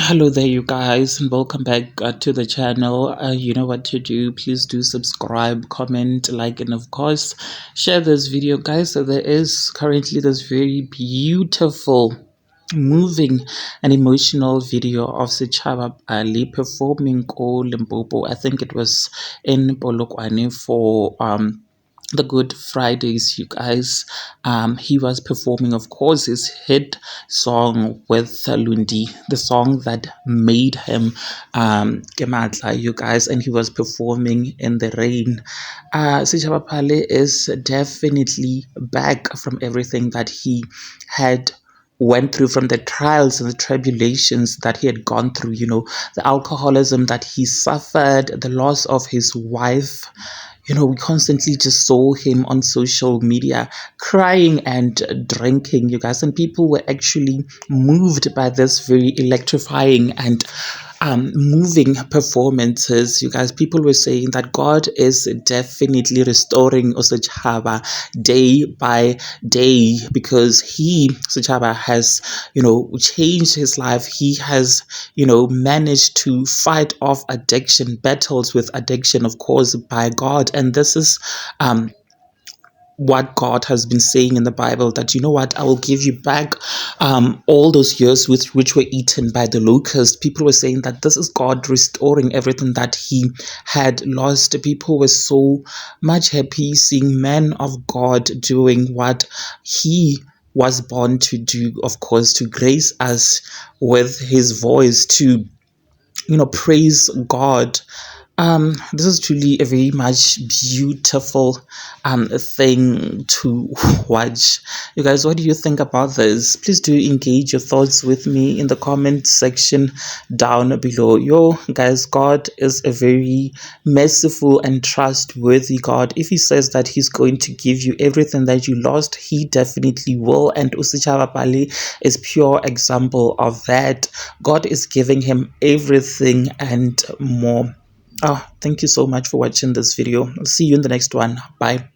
Hello there, you guys, and welcome back to the channel. You know what to do. Please do subscribe, comment, like, and of course, share this video, guys. So there is currently this very beautiful, moving, and emotional video of Sechaba Ali performing Ko Limpopo. I think it was in Polokwane for the Good Fridays, you guys. He was performing, of course, his hit song with Lundi, the song that made him Kematla, you guys, and he was performing in the rain. Sechaba Pale is definitely back from everything that he had went through, from the trials and the tribulations that he had gone through, the alcoholism that he suffered, the loss of his wife. We constantly just saw him on social media crying and drinking, you guys, and people were actually moved by this very electrifying and moving performances. You guys, people were saying that God is definitely restoring Osachaba day by day, because Osachaba has, changed his life. He has, managed to fight off addiction, battles with addiction, of course, by God. And this is what God has been saying in the Bible, that I will give you back all those years which were eaten by the locust. People were saying that this is God restoring everything that he had lost. People were so much happy seeing men of God doing what he was born to do, of course, to grace us with his voice, to praise God. This is truly a very much beautiful thing to watch. You guys, what do you think about this? Please do engage your thoughts with me in the comment section down below. Guys, God is a very merciful and trustworthy God. If he says that he's going to give you everything that you lost, he definitely will. And Usichaba Pali is pure example of that. God is giving him everything and more. Thank you so much for watching this video. I'll see you in the next one. Bye.